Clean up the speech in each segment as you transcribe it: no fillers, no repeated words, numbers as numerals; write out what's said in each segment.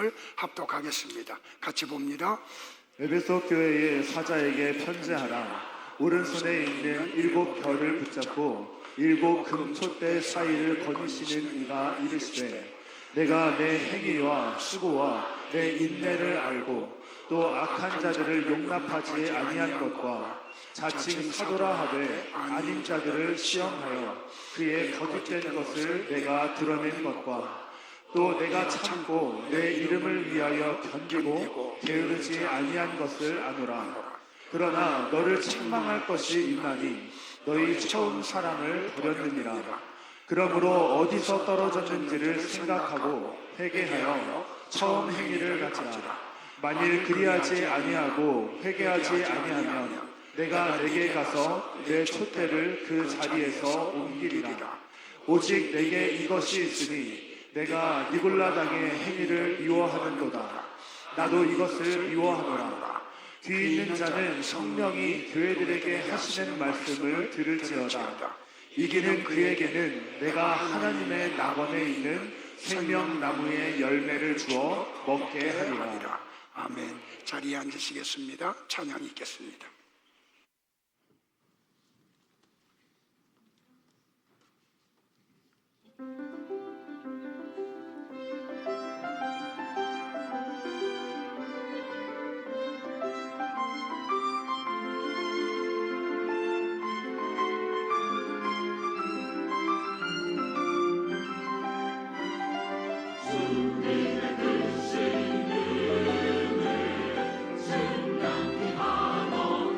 말씀을 합독하겠습니다. 같이 봅니다. 에베소 교회의 사자에게 편지하라. 오른손에 있는 7 별을 붙잡고 7 금촛대 사이를 거니시는 이가 이르시되, 내가 내 행위와 수고와 내 인내를 알고 또 악한 자들을 용납하지 아니한 것과 자칭 사도라 하되 아닌 자들을 시험하여 그의 거짓된 것을 내가 드러낸 것과 또 내가 참고 내 이름을 위하여 견디고 게으르지 아니한 것을 아노라. 그러나 너를 책망할 것이 있나니 너희 처음 사랑을 버렸느니라. 그러므로 어디서 떨어졌는지를 생각하고 회개하여 처음 행위를 가지라. 만일 그리하지 아니하고 회개하지 아니하면 내가 내게 가서 내 촛대를 그 자리에서 옮기리라. 오직 내게 이것이 있으니 내가 니골라 당의 행위를 미워하는도다. 나도 이것을 미워하노라. 귀 있는 자는 성령이 교회들에게 하시는 말씀을 들을지어다. 이기는 그에게는 내가 하나님의 낙원에 있는 생명나무의 열매를 주어 먹게 하리라. 아멘. 자리에 앉으시겠습니다. 찬양이 있겠습니다. 주님의 크신 은혜 생각히 하노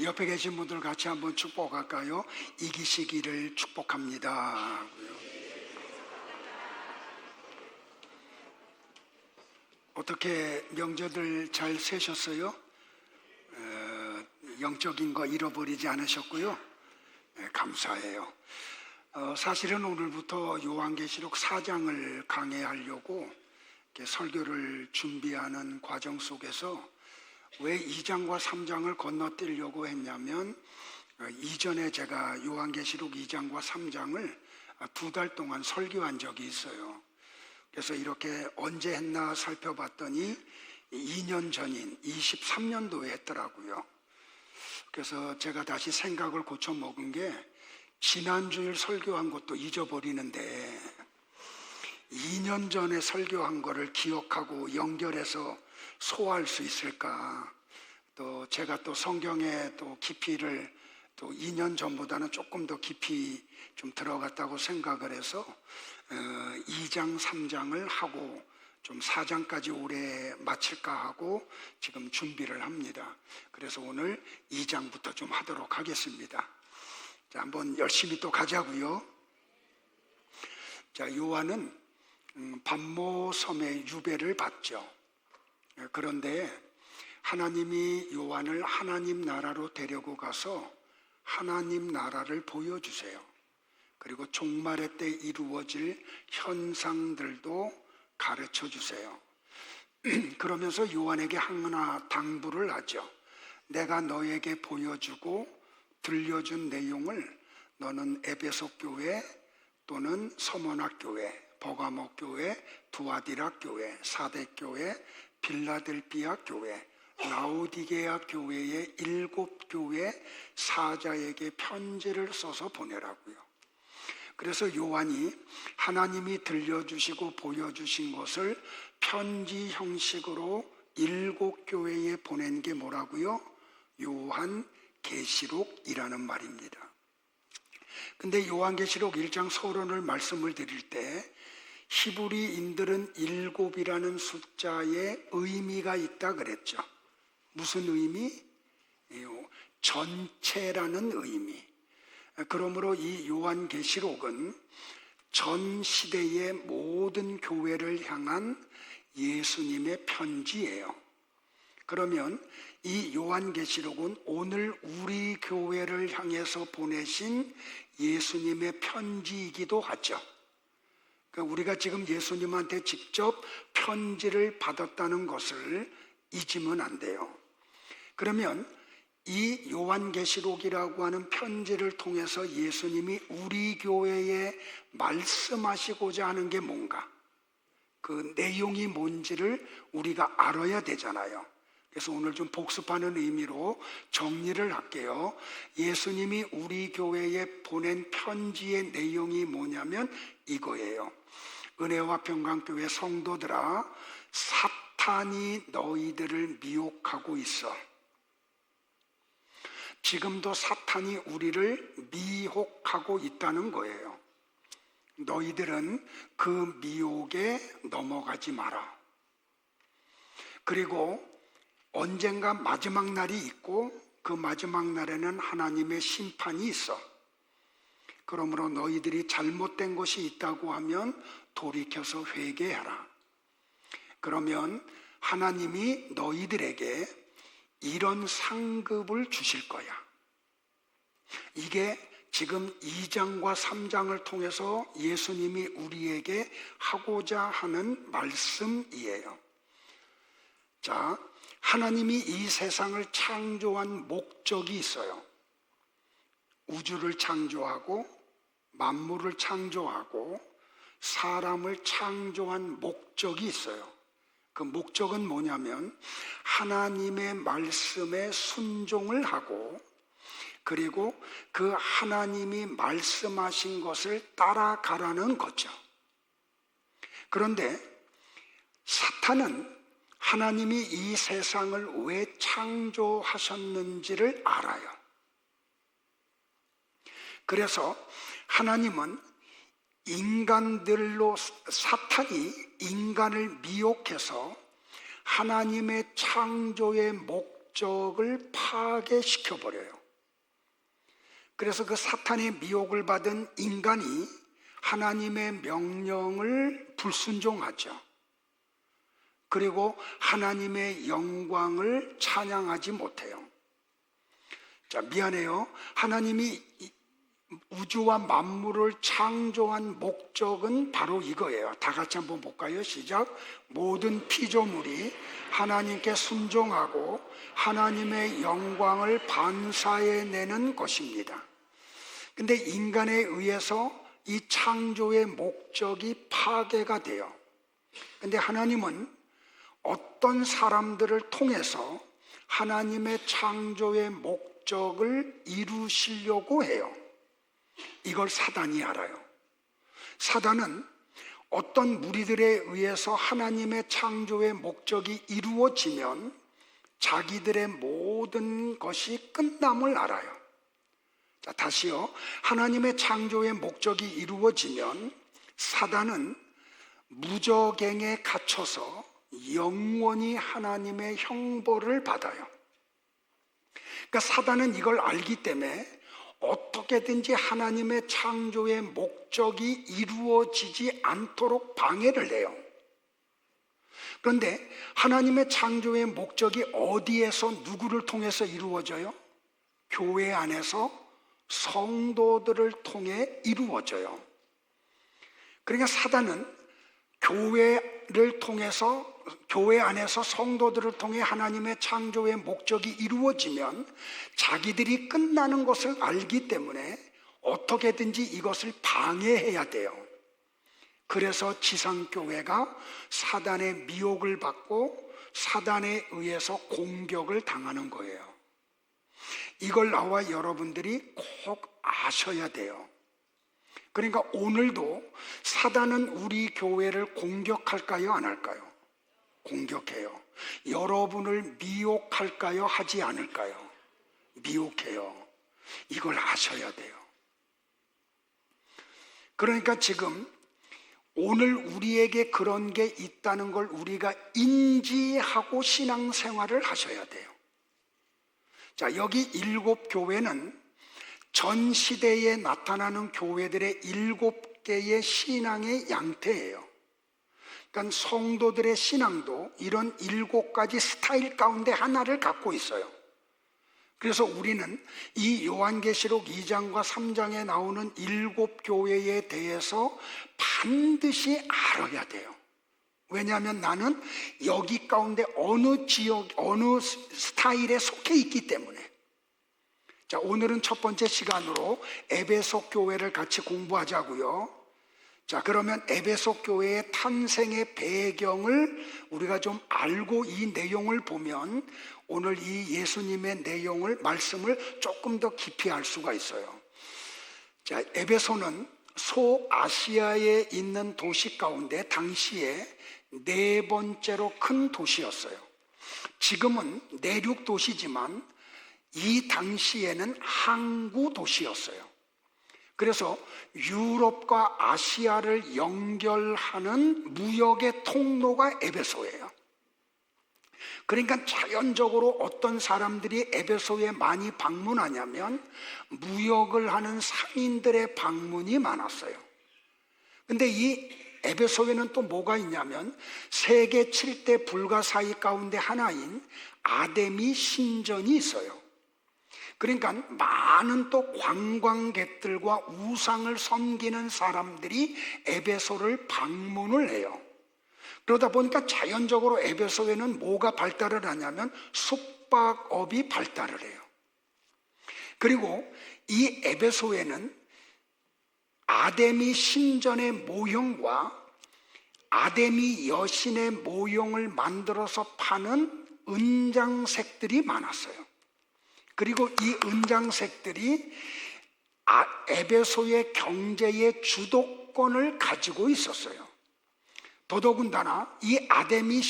옆에 계신 분들 같이 한번 축복할까요? 이기시기를 축복합니다. 어떻게 명절들 잘 세셨어요? 영적인 거 잃어버리지 않으셨고요. 감사해요. 사실은 오늘부터 요한계시록 4장을 강해하려고 이렇게 설교를 준비하는 과정 속에서 왜 2장과 3장을 건너뛰려고 했냐면 이전에 제가 요한계시록 2장과 3장을 2달 동안 설교한 적이 있어요. 그래서 이렇게 언제 했나 살펴봤더니 2년 전인 23년도에 했더라고요. 그래서 제가 다시 생각을 고쳐 먹은 게 지난주일 설교한 것도 잊어버리는데 2년 전에 설교한 거를 기억하고 연결해서 소화할 수 있을까? 또 제가 또 성경에 또 깊이를 또 2년 전보다는 조금 더 깊이 좀 들어갔다고 생각을 해서 2장, 3장을 하고 좀 4장까지 올해 마칠까 하고 지금 준비를 합니다. 그래서 오늘 2장부터 좀 하도록 하겠습니다. 자, 한번 열심히 또 가자고요. 자, 요한은 반모섬의 유배를 받죠. 그런데 하나님이 요한을 하나님 나라로 데리고 가서 하나님 나라를 보여주세요. 그리고 종말의 때 이루어질 현상들도 가르쳐 주세요. 그러면서 요한에게 하나 당부를 하죠. 내가 너에게 보여주고 들려준 내용을 너는 에베소 교회 또는 서머나 교회, 버가모 교회, 두아디라 교회, 사대 교회, 빌라델비아 교회, 라오디게아 교회의 7교회 사자에게 편지를 써서 보내라고요. 그래서 요한이 하나님이 들려주시고 보여주신 것을 편지 형식으로 7교회에 보낸 게 뭐라고요? 요한계시록이라는 말입니다. 근데 요한계시록 1장 서론을 말씀을 드릴 때 히브리인들은 7이라는 숫자에 의미가 있다 그랬죠. 무슨 의미? 전체라는 의미. 그러므로 이 요한계시록은 전 시대의 모든 교회를 향한 예수님의 편지예요. 그러면 이 요한계시록은 오늘 우리 교회를 향해서 보내신 예수님의 편지이기도 하죠. 그러니까 우리가 지금 예수님한테 직접 편지를 받았다는 것을 잊으면 안 돼요. 그러면 이 요한계시록이라고 하는 편지를 통해서 예수님이 우리 교회에 말씀하시고자 하는 게 뭔가, 그 내용이 뭔지를 우리가 알아야 되잖아요. 그래서 오늘 좀 복습하는 의미로 정리를 할게요. 예수님이 우리 교회에 보낸 편지의 내용이 뭐냐면 이거예요. 은혜와 평강교회 성도들아, 사탄이 너희들을 미혹하고 있어. 지금도 사탄이 우리를 미혹하고 있다는 거예요. 너희들은 그 미혹에 넘어가지 마라. 그리고 언젠가 마지막 날이 있고 그 마지막 날에는 하나님의 심판이 있어. 그러므로 너희들이 잘못된 것이 있다고 하면 돌이켜서 회개하라. 그러면 하나님이 너희들에게 이런 상급을 주실 거야. 이게 지금 2장과 3장을 통해서 예수님이 우리에게 하고자 하는 말씀이에요. 자, 하나님이 이 세상을 창조한 목적이 있어요. 우주를 창조하고 만물을 창조하고 사람을 창조한 목적이 있어요. 그 목적은 뭐냐면 하나님의 말씀에 순종을 하고 그리고 그 하나님이 말씀하신 것을 따라가라는 거죠. 그런데 사탄은 하나님이 이 세상을 왜 창조하셨는지를 알아요. 그래서 하나님은 인간들로 사탄이 인간을 미혹해서 하나님의 창조의 목적을 파괴시켜 버려요. 그래서 그 사탄의 미혹을 받은 인간이 하나님의 명령을 불순종하죠. 그리고 하나님의 영광을 찬양하지 못해요. 자, 미안해요. 하나님이 우주와 만물을 창조한 목적은 바로 이거예요. 다 같이 한번 볼까요? 시작. 모든 피조물이 하나님께 순종하고 하나님의 영광을 반사해내는 것입니다. 근데 인간에 의해서 이 창조의 목적이 파괴가 돼요. 근데 하나님은 어떤 사람들을 통해서 하나님의 창조의 목적을 이루시려고 해요. 이걸 사단이 알아요. 사단은 어떤 무리들에 의해서 하나님의 창조의 목적이 이루어지면 자기들의 모든 것이 끝남을 알아요. 자, 다시요. 하나님의 창조의 목적이 이루어지면 사단은 무저갱에 갇혀서 영원히 하나님의 형벌을 받아요. 그러니까 사단은 이걸 알기 때문에 어떻게든지 하나님의 창조의 목적이 이루어지지 않도록 방해를 해요. 그런데 하나님의 창조의 목적이 어디에서 누구를 통해서 이루어져요? 교회 안에서 성도들을 통해 이루어져요. 그러니까 사단은 교회를 통해서, 교회 안에서 성도들을 통해 하나님의 창조의 목적이 이루어지면 자기들이 끝나는 것을 알기 때문에 어떻게든지 이것을 방해해야 돼요. 그래서 지상교회가 사단의 미혹을 받고 사단에 의해서 공격을 당하는 거예요. 이걸 나와 여러분들이 꼭 아셔야 돼요. 그러니까 오늘도 사단은 우리 교회를 공격할까요? 안 할까요? 공격해요. 여러분을 미혹할까요? 하지 않을까요? 미혹해요. 이걸 아셔야 돼요. 그러니까 지금 오늘 우리에게 그런 게 있다는 걸 우리가 인지하고 신앙생활을 하셔야 돼요. 자, 여기 7교회는 전 시대에 나타나는 교회들의 7개의 신앙의 양태예요. 그러니까 성도들의 신앙도 이런 7가지 스타일 가운데 하나를 갖고 있어요. 그래서 우리는 이 요한계시록 2장과 3장에 나오는 7교회에 대해서 반드시 알아야 돼요. 왜냐하면 나는 여기 가운데 어느 지역, 어느 스타일에 속해 있기 때문에. 자, 오늘은 첫 번째 시간으로 에베소 교회를 같이 공부하자고요. 자, 그러면 에베소 교회의 탄생의 배경을 우리가 좀 알고 이 내용을 보면 오늘 이 예수님의 내용을, 말씀을 조금 더 깊이 알 수가 있어요. 자, 에베소는 소아시아에 있는 도시 가운데 당시에 4번째로 큰 도시였어요. 지금은 내륙 도시지만 이 당시에는 항구 도시였어요. 그래서 유럽과 아시아를 연결하는 무역의 통로가 에베소예요. 그러니까 자연적으로 어떤 사람들이 에베소에 많이 방문하냐면 무역을 하는 상인들의 방문이 많았어요. 근데 이 에베소에는 또 뭐가 있냐면 세계 7대 불가사의 가운데 하나인 아데미 신전이 있어요. 그러니까 많은 또 관광객들과 우상을 섬기는 사람들이 에베소를 방문을 해요. 그러다 보니까 자연적으로 에베소에는 뭐가 발달을 하냐면 숙박업이 발달을 해요. 그리고 이 에베소에는 아데미 신전의 모형과 아데미 여신의 모형을 만들어서 파는 은장색들이 많았어요. 그리고 이 은장색들이 에베소의 경제의 주도권을 가지고 있었어요. 더더군다나 이 아데미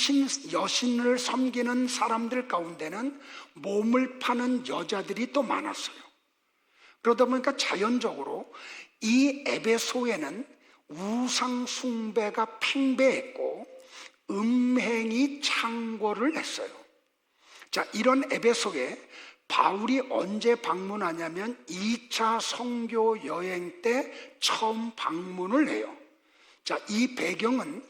여신을 섬기는 사람들 가운데는 몸을 파는 여자들이 또 많았어요. 그러다 보니까 자연적으로 이 에베소에는 우상 숭배가 팽배했고 음행이 창궐을 했어요. 자, 이런 에베소에 바울이 언제 방문하냐면 2차 선교 여행 때 처음 방문을 해요. 자, 이 배경은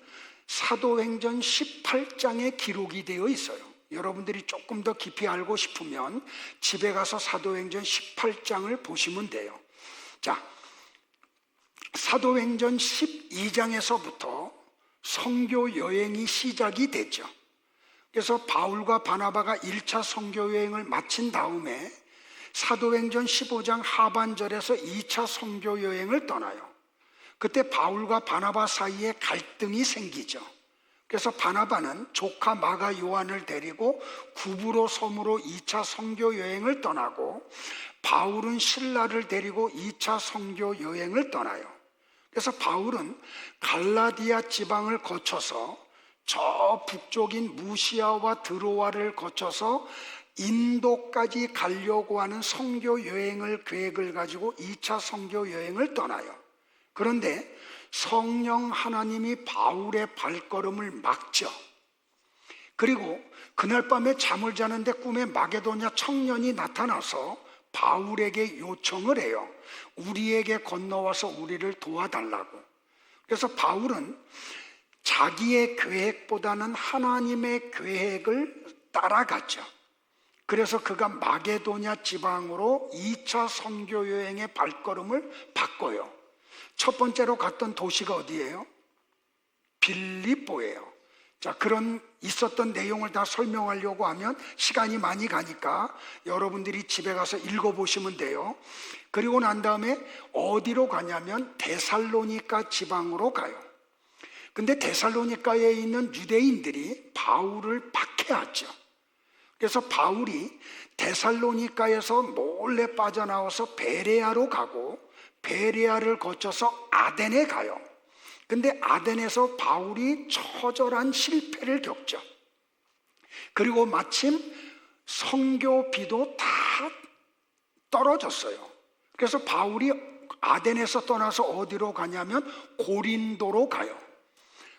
사도행전 18장에 기록이 되어 있어요. 여러분들이 조금 더 깊이 알고 싶으면 집에 가서 사도행전 18장을 보시면 돼요. 자, 사도행전 12장에서부터 선교 여행이 시작이 됐죠. 그래서 바울과 바나바가 1차 선교 여행을 마친 다음에 사도행전 15장 하반절에서 2차 선교 여행을 떠나요. 그때 바울과 바나바 사이에 갈등이 생기죠. 그래서 바나바는 조카 마가 요한을 데리고 구브로 섬으로 2차 선교 여행을 떠나고 바울은 실라를 데리고 2차 선교 여행을 떠나요. 그래서 바울은 갈라디아 지방을 거쳐서 저 북쪽인 무시아와 드로아를 거쳐서 인도까지 가려고 하는 선교 여행을 계획을 가지고 2차 선교 여행을 떠나요. 그런데 성령 하나님이 바울의 발걸음을 막죠. 그리고 그날 밤에 잠을 자는데 꿈에 마게도냐 청년이 나타나서 바울에게 요청을 해요. 우리에게 건너와서 우리를 도와달라고. 그래서 바울은 자기의 계획보다는 하나님의 계획을 따라갔죠. 그래서 그가 마게도냐 지방으로 2차 선교 여행의 발걸음을 바꿔요. 첫 번째로 갔던 도시가 어디예요? 빌립보예요. 자, 그런 있었던 내용을 다 설명하려고 하면 시간이 많이 가니까 여러분들이 집에 가서 읽어보시면 돼요. 그리고 난 다음에 어디로 가냐면 데살로니가 지방으로 가요. 근데 데살로니가에 있는 유대인들이 바울을 박해하죠. 그래서 바울이 데살로니가에서 몰래 빠져나와서 베레아로 가고 베레아를 거쳐서 아덴에 가요. 근데 아덴에서 바울이 처절한 실패를 겪죠. 그리고 마침 선교비도 다 떨어졌어요. 그래서 바울이 아덴에서 떠나서 어디로 가냐면 고린도로 가요.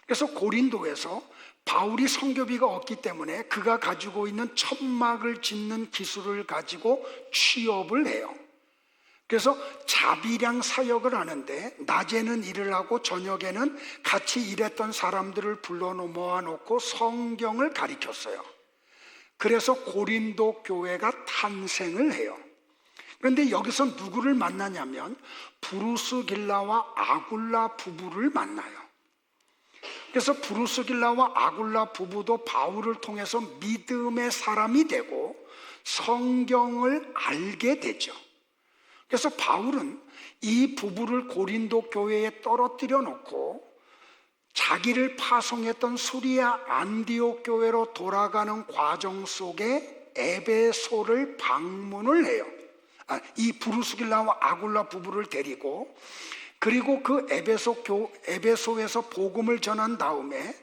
그래서 고린도에서 바울이 선교비가 없기 때문에 그가 가지고 있는 천막을 짓는 기술을 가지고 취업을 해요. 그래서 자비량 사역을 하는데 낮에는 일을 하고 저녁에는 같이 일했던 사람들을 불러 모아놓고 성경을 가르쳤어요. 그래서 고린도 교회가 탄생을 해요. 그런데 여기서 누구를 만나냐면 브루스길라와 아굴라 부부를 만나요. 그래서 브루스길라와 아굴라 부부도 바울을 통해서 믿음의 사람이 되고 성경을 알게 되죠. 그래서 바울은 이 부부를 고린도 교회에 떨어뜨려 놓고 자기를 파송했던 수리아 안디옥 교회로 돌아가는 과정 속에 에베소를 방문을 해요. 이 브루스길라와 아굴라 부부를 데리고, 그리고 그 에베소에서 복음을 전한 다음에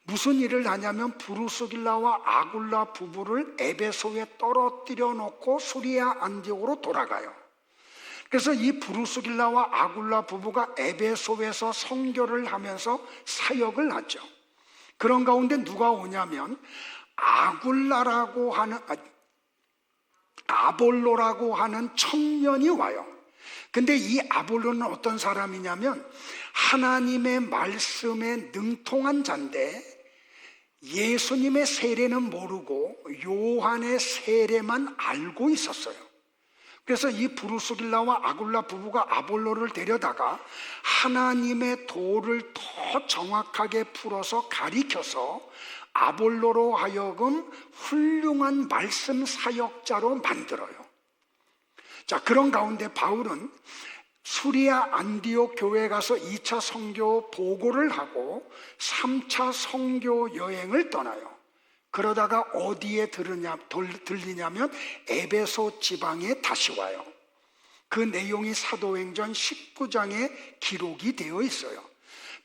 무슨 일을 하냐면 브루스길라와 아굴라 부부를 에베소에 떨어뜨려 놓고 수리아 안디옥으로 돌아가요. 그래서 이 브루스길라와 아굴라 부부가 에베소에서 선교를 하면서 사역을 하죠. 그런 가운데 누가 오냐면 아볼로라고 하는 청년이 와요. 근데 이 아볼로는 어떤 사람이냐면 하나님의 말씀에 능통한 자인데 예수님의 세례는 모르고 요한의 세례만 알고 있었어요. 그래서 이 브루스길라와 아굴라 부부가 아볼로를 데려다가 하나님의 도를 더 정확하게 풀어서 가리켜서 아볼로로 하여금 훌륭한 말씀 사역자로 만들어요. 자, 그런 가운데 바울은 수리아 안디옥 교회에 가서 2차 선교 보고를 하고 3차 선교 여행을 떠나요. 그러다가 어디에 들리냐면 에베소 지방에 다시 와요. 그 내용이 사도행전 19장에 기록이 되어 있어요.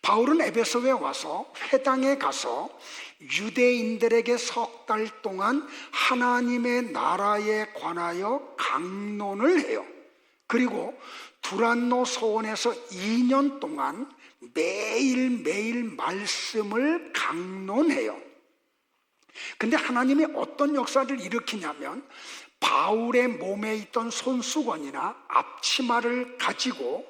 바울은 에베소에 와서 회당에 가서 유대인들에게 3달 동안 하나님의 나라에 관하여 강론을 해요. 그리고 두란노 소원에서 2년 동안 매일매일 말씀을 강론해요. 근데 하나님이 어떤 역사를 일으키냐면 바울의 몸에 있던 손수건이나 앞치마를 가지고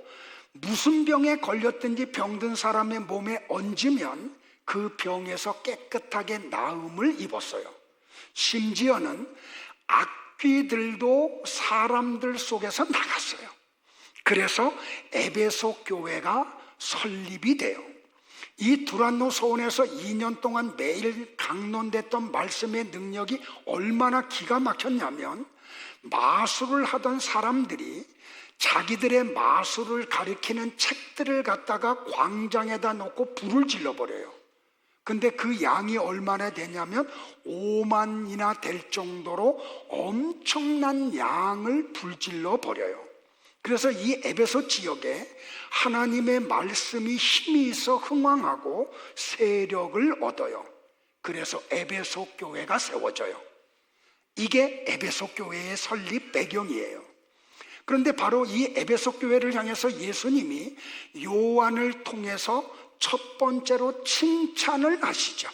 무슨 병에 걸렸든지 병든 사람의 몸에 얹으면 그 병에서 깨끗하게 나음을 입었어요. 심지어는 악귀들도 사람들 속에서 나갔어요. 그래서 에베소 교회가 설립이 돼요. 이 두란노 소원에서 2년 동안 매일 강론됐던 말씀의 능력이 얼마나 기가 막혔냐면 마술을 하던 사람들이 자기들의 마술을 가리키는 책들을 갖다가 광장에다 놓고 불을 질러버려요. 근데 그 양이 얼마나 되냐면 5만이나 될 정도로 엄청난 양을 불질러 버려요. 그래서 이 에베소 지역에 하나님의 말씀이 힘이 있어 흥왕하고 세력을 얻어요. 그래서 에베소 교회가 세워져요. 이게 에베소 교회의 설립 배경이에요. 그런데 바로 이 에베소 교회를 향해서 예수님이 요한을 통해서 첫 번째로 칭찬을 하시죠.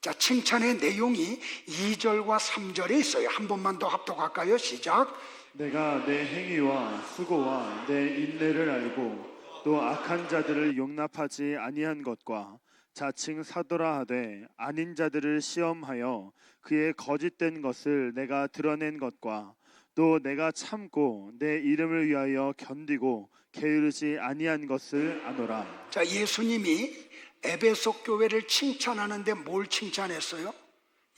자, 칭찬의 내용이 2절과 3절에 있어요. 한 번만 더 합독할까요? 시작. 내가 내 행위와 수고와 내 인내를 알고 또 악한 자들을 용납하지 아니한 것과 자칭 사도라 하되 아닌 자들을 시험하여 그의 거짓된 것을 내가 드러낸 것과 또 내가 참고 내 이름을 위하여 견디고 게으르지 아니한 것을 아노라. 자, 예수님이 에베소 교회를 칭찬하는데 뭘 칭찬했어요?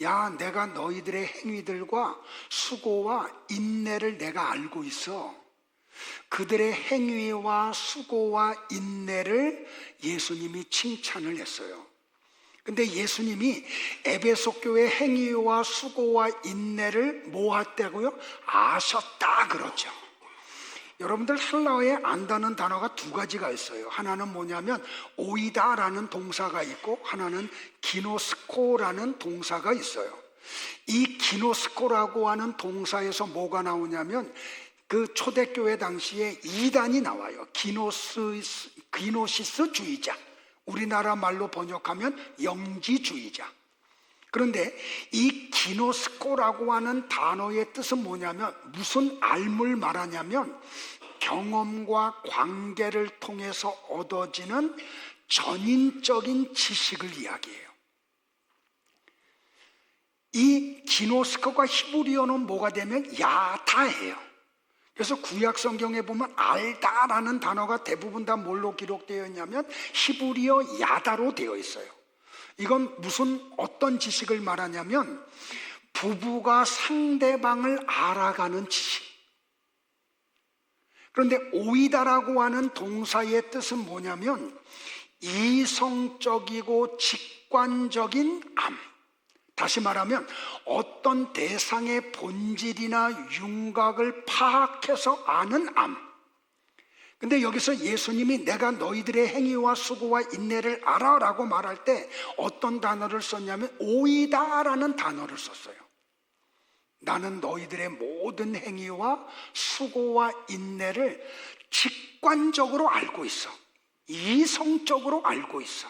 야, 내가 너희들의 행위들과 수고와 인내를 내가 알고 있어. 그들의 행위와 수고와 인내를 예수님이 칭찬을 했어요. 근데 예수님이 에베소 교회 행위와 수고와 인내를 뭐 했다고요? 아셨다 그러죠. 여러분들 헬라어에 안다는 단어가 두 가지가 있어요. 하나는 뭐냐면 오이다라는 동사가 있고 하나는 기노스코라는 동사가 있어요. 이 기노스코라고 하는 동사에서 뭐가 나오냐면 그 초대교회 당시에 이단이 나와요. 기노시스주의자, 우리나라 말로 번역하면 영지주의자. 그런데 이 기노스코라고 하는 단어의 뜻은 뭐냐면 무슨 알물 말하냐면 경험과 관계를 통해서 얻어지는 전인적인 지식을 이야기해요. 이 기노스코가 히브리어는 뭐가 되면 야다예요. 그래서 구약 성경에 보면 알다라는 단어가 대부분 다 뭘로 기록되어 있냐면 히브리어 야다로 되어 있어요. 이건 무슨 어떤 지식을 말하냐면 부부가 상대방을 알아가는 지식. 그런데 오이다라고 하는 동사의 뜻은 뭐냐면 이성적이고 직관적인 암. 다시 말하면 어떤 대상의 본질이나 윤곽을 파악해서 아는 암. 근데 여기서 예수님이 내가 너희들의 행위와 수고와 인내를 알아 라고 말할 때 어떤 단어를 썼냐면 오이다라는 단어를 썼어요. 나는 너희들의 모든 행위와 수고와 인내를 직관적으로 알고 있어. 이성적으로 알고 있어.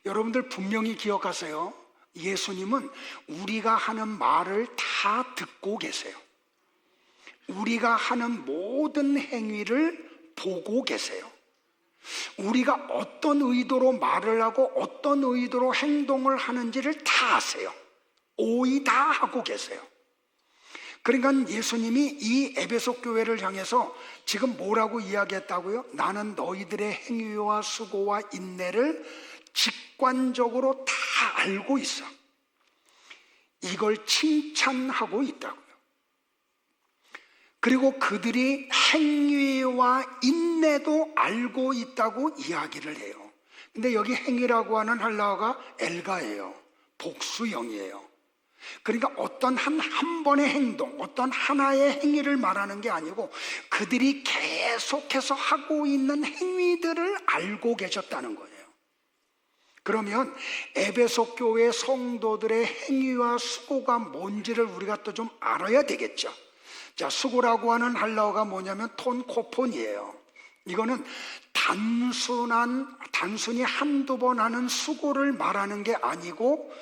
여러분들 분명히 기억하세요. 예수님은 우리가 하는 말을 다 듣고 계세요. 우리가 하는 모든 행위를 보고 계세요. 우리가 어떤 의도로 말을 하고 어떤 의도로 행동을 하는지를 다 아세요. 오이 다 하고 계세요. 그러니까 예수님이 이 에베소 교회를 향해서 지금 뭐라고 이야기했다고요? 나는 너희들의 행위와 수고와 인내를 직관적으로 다 알고 있어. 이걸 칭찬하고 있다고요. 그리고 그들이 행위와 인내도 알고 있다고 이야기를 해요. 근데 여기 행위라고 하는 헬라어가 엘가예요. 복수형이에요. 그러니까 어떤 한 번의 행동, 어떤 하나의 행위를 말하는 게 아니고 그들이 계속해서 하고 있는 행위들을 알고 계셨다는 거예요. 그러면 에베소 교회 성도들의 행위와 수고가 뭔지를 우리가 또 좀 알아야 되겠죠. 자, 수고라고 하는 헬라어가 뭐냐면 톤코폰이에요. 이거는 단순히 한두 번 하는 수고를 말하는 게 아니고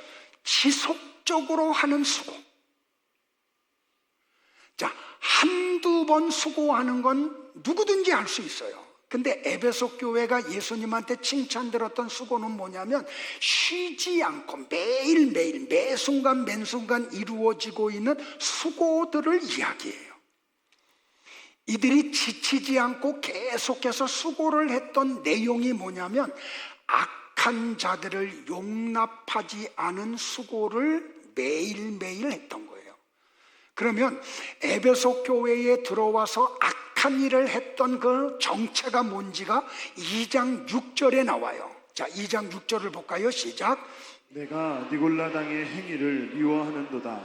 지속적으로 하는 수고. 자, 한두 번 수고하는 건 누구든지 할 수 있어요. 근데 에베소 교회가 예수님한테 칭찬 들었던 수고는 뭐냐면 쉬지 않고 매일매일 매순간 매순간 이루어지고 있는 수고들을 이야기해요. 이들이 지치지 않고 계속해서 수고를 했던 내용이 뭐냐면 악한 자들을 용납하지 않은 수고를 매일매일 했던 거예요. 그러면 에베소 교회에 들어와서 악한 일을 했던 그 정체가 뭔지가 2장 6절에 나와요. 자, 2장 6절을 볼까요? 시작. 내가 니골라당의 행위를 미워하는도다.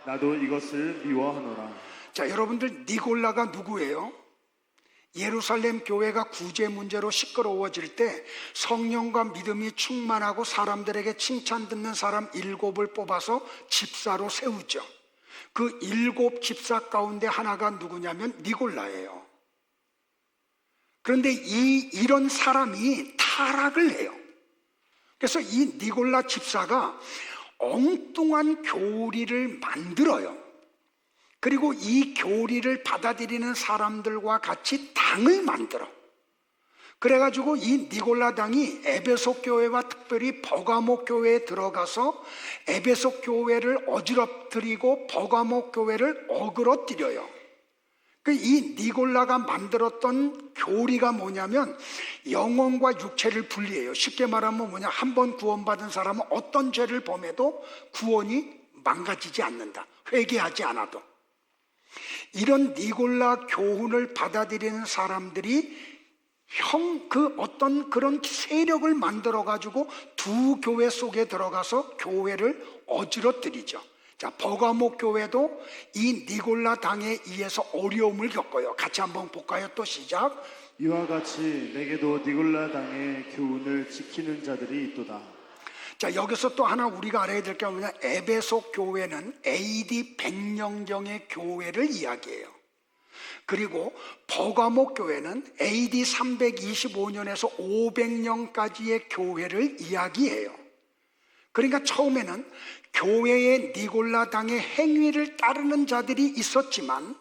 나도 이것을 미워하노라. 자, 여러분들 니골라가 누구예요? 예루살렘 교회가 구제 문제로 시끄러워질 때 성령과 믿음이 충만하고 사람들에게 칭찬 듣는 사람 7을 뽑아서 집사로 세우죠. 그 7 집사 가운데 하나가 누구냐면 니골라예요. 그런데 이런 사람이 타락을 해요. 그래서 이 니골라 집사가 엉뚱한 교리를 만들어요. 그리고 이 교리를 받아들이는 사람들과 같이 당을 만들어. 그래가지고 이 니골라 당이 에베소 교회와 특별히 버가모 교회에 들어가서 에베소 교회를 어지럽히고 버가모 교회를 어그러뜨려요. 이 니골라가 만들었던 교리가 뭐냐면 영혼과 육체를 분리해요. 쉽게 말하면 뭐냐, 한 번 구원받은 사람은 어떤 죄를 범해도 구원이 망가지지 않는다. 회개하지 않아도. 이런 니골라 교훈을 받아들이는 사람들이 어떤 그런 세력을 만들어 가지고 두 교회 속에 들어가서 교회를 어지러뜨리죠. 자, 버가모 교회도 이 니골라 당에 의해서 어려움을 겪어요. 같이 한번 볼까요? 또 시작. 이와 같이 내게도 니골라당의 교훈을 지키는 자들이 있도다. 자, 여기서 또 하나 우리가 알아야 될 게 뭐냐, 에베소 교회는 AD 100년경의 교회를 이야기해요. 그리고 버가모 교회는 AD 325년에서 500년까지의 교회를 이야기해요. 그러니까 처음에는 교회의 니골라 당의 행위를 따르는 자들이 있었지만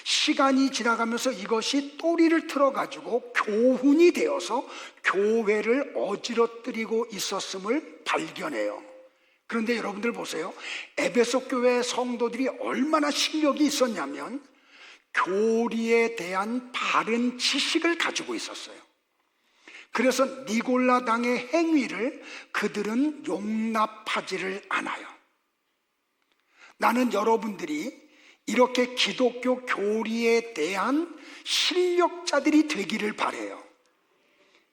시간이 지나가면서 이것이 또리를 틀어가지고 교훈이 되어서 교회를 어지러뜨리고 있었음을 발견해요. 그런데 여러분들 보세요. 에베소 교회 성도들이 얼마나 실력이 있었냐면 교리에 대한 바른 지식을 가지고 있었어요. 그래서 니골라 당의 행위를 그들은 용납하지를 않아요. 나는 여러분들이 이렇게 기독교 교리에 대한 실력자들이 되기를 바라요.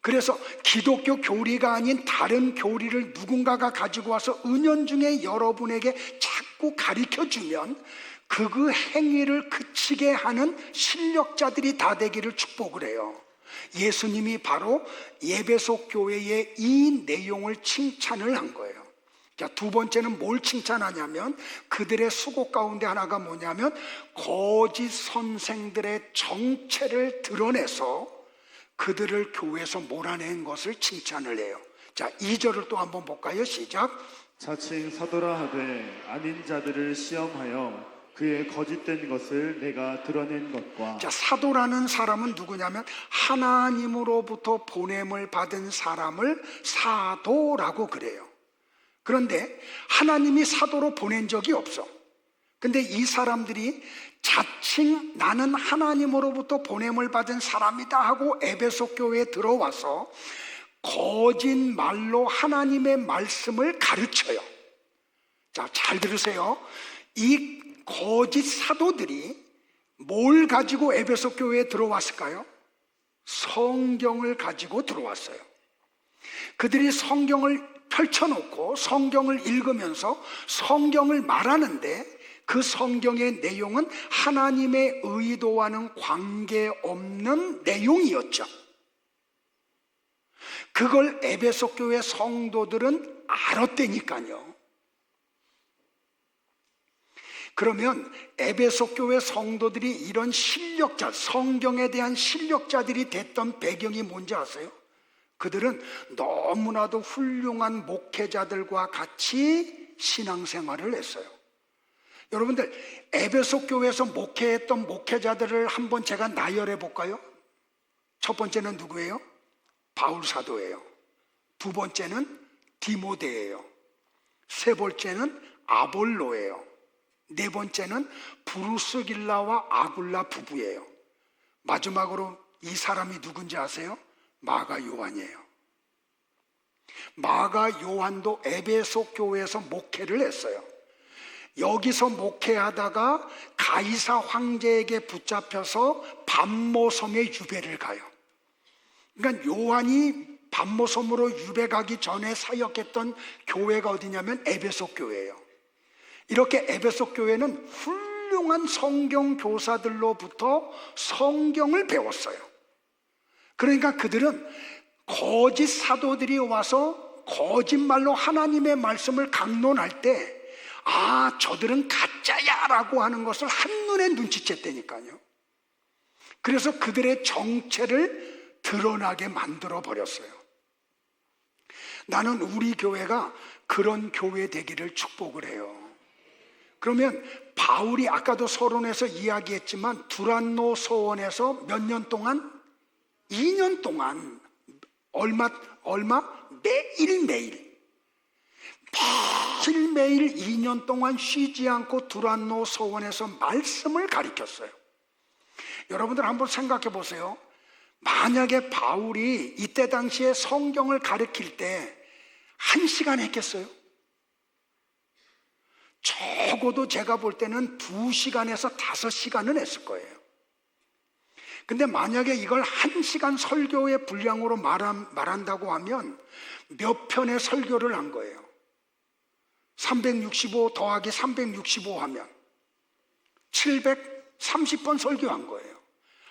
그래서 기독교 교리가 아닌 다른 교리를 누군가가 가지고 와서 은연중에 여러분에게 자꾸 가르쳐주면 그 행위를 그치게 하는 실력자들이 다 되기를 축복을 해요. 예수님이 바로 에베소 교회의 이 내용을 칭찬을 한 거예요. 자, 두 번째는 뭘 칭찬하냐면 그들의 수고 가운데 하나가 뭐냐면 거짓 선생들의 정체를 드러내서 그들을 교회에서 몰아낸 것을 칭찬을 해요. 자, 2절을 또 한번 볼까요? 시작. 자칭 사도라 하되 아닌 자들을 시험하여 그의 거짓된 것을 내가 드러낸 것과. 자, 사도라는 사람은 누구냐면 하나님으로부터 보냄을 받은 사람을 사도라고 그래요. 그런데 하나님이 사도로 보낸 적이 없어. 근데 이 사람들이 자칭 나는 하나님으로부터 보냄을 받은 사람이다 하고 에베소 교회에 들어와서 거짓말로 하나님의 말씀을 가르쳐요. 자, 잘 들으세요. 이 거짓 사도들이 뭘 가지고 에베소 교회에 들어왔을까요? 성경을 가지고 들어왔어요. 그들이 성경을 펼쳐놓고 성경을 읽으면서 성경을 말하는데 그 성경의 내용은 하나님의 의도와는 관계없는 내용이었죠. 그걸 에베소 교회 성도들은 알았다니까요. 그러면 에베소 교회 성도들이 이런 실력자, 성경에 대한 실력자들이 됐던 배경이 뭔지 아세요? 그들은 너무나도 훌륭한 목회자들과 같이 신앙생활을 했어요. 여러분들, 에베소 교회에서 목회했던 목회자들을 한번 제가 나열해 볼까요? 첫 번째는 누구예요? 바울 사도예요. 두 번째는 디모데예요. 세 번째는 아볼로예요. 네 번째는 브루스길라와 아굴라 부부예요. 마지막으로 이 사람이 누군지 아세요? 마가 요한이에요. 마가 요한도 에베소 교회에서 목회를 했어요. 여기서 목회하다가 가이사 황제에게 붙잡혀서 밤모섬에 유배를 가요. 그러니까 요한이 밤모섬으로 유배 가기 전에 사역했던 교회가 어디냐면 에베소 교회예요. 이렇게 에베소 교회는 훌륭한 성경 교사들로부터 성경을 배웠어요. 그러니까 그들은 거짓 사도들이 와서 거짓말로 하나님의 말씀을 강론할 때 저들은 가짜야 라고 하는 것을 한눈에 눈치챘다니까요. 그래서 그들의 정체를 드러나게 만들어 버렸어요. 나는 우리 교회가 그런 교회 되기를 축복을 해요. 그러면 바울이 아까도 서론에서 이야기했지만 두란노 소원에서 몇 년 동안? 2년 동안 얼마? 매일매일 2년 동안 쉬지 않고 두란노 소원에서 말씀을 가르쳤어요. 여러분들 한번 생각해 보세요. 만약에 바울이 이때 당시에 성경을 가르칠 때 1시간 했겠어요? 적어도 제가 볼 때는 2시간에서 5시간은 했을 거예요. 근데 만약에 이걸 1시간 설교의 분량으로 말한다고 하면 몇 편의 설교를 한 거예요? 365 더하기 365 하면 730번 설교한 거예요.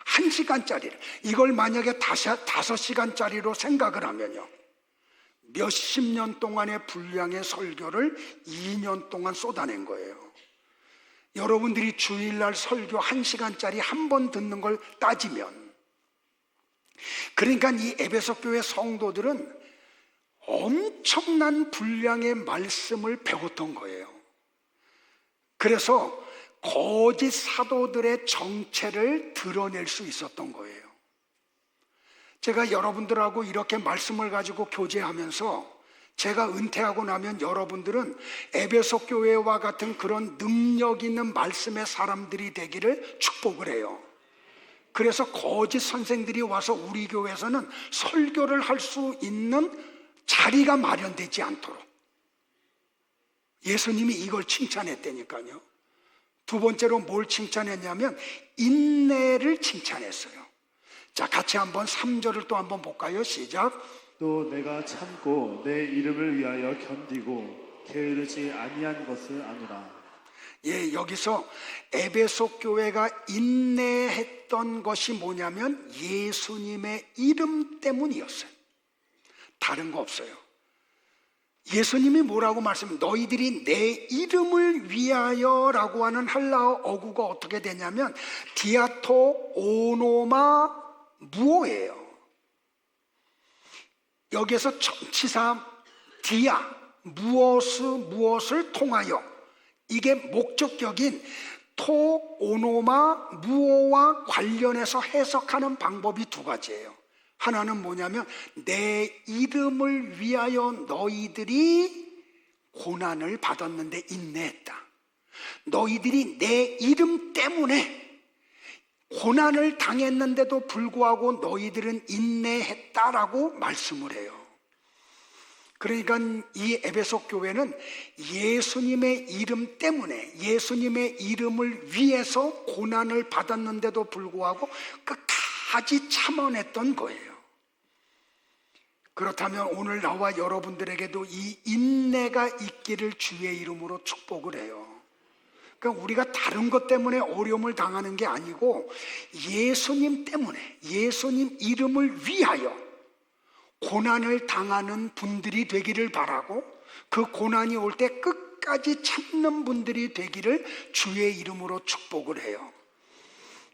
1시간짜리를. 이걸 만약에 5시간짜리로 생각을 하면요, 몇십 년 동안의 분량의 설교를 2년 동안 쏟아낸 거예요. 여러분들이 주일날 설교 1시간짜리 한 번 듣는 걸 따지면, 그러니까 이 에베소 교회 성도들은 엄청난 분량의 말씀을 배웠던 거예요. 그래서 거짓 사도들의 정체를 드러낼 수 있었던 거예요. 제가 여러분들하고 이렇게 말씀을 가지고 교제하면서 제가 은퇴하고 나면 여러분들은 에베소 교회와 같은 그런 능력 있는 말씀의 사람들이 되기를 축복을 해요. 그래서 거짓 선생들이 와서 우리 교회에서는 설교를 할 수 있는 자리가 마련되지 않도록, 예수님이 이걸 칭찬했다니까요. 두 번째로 뭘 칭찬했냐면 인내를 칭찬했어요. 자, 같이 한번 3절을 또 한번 볼까요? 시작. 또 내가 참고 내 이름을 위하여 견디고 게으르지 아니한 것을 아노라. 예, 여기서 에베소 교회가 인내했던 것이 뭐냐면 예수님의 이름 때문이었어요. 다른 거 없어요. 예수님이 뭐라고 너희들이 내 이름을 위하여 라고 하는 헬라어 어구가 어떻게 되냐면 디아토 오노마 무오예요. 여기에서 전치사 디아, 무엇을 통하여, 이게 목적격인 토 오노마 무오와 관련해서 해석하는 방법이 두 가지예요. 하나는 뭐냐면 내 이름을 위하여 너희들이 고난을 받았는데 인내했다. 너희들이 내 이름 때문에 고난을 당했는데도 불구하고 너희들은 인내했다라고 말씀을 해요. 그러니까 이 에베소 교회는 예수님의 이름 때문에, 예수님의 이름을 위해서 고난을 받았는데도 불구하고 끝까지 참아냈던 거예요. 그렇다면 오늘 나와 여러분들에게도 이 인내가 있기를 주의 이름으로 축복을 해요. 그러니까 우리가 다른 것 때문에 어려움을 당하는 게 아니고 예수님 때문에, 예수님 이름을 위하여 고난을 당하는 분들이 되기를 바라고, 그 고난이 올 때 끝까지 참는 분들이 되기를 주의 이름으로 축복을 해요.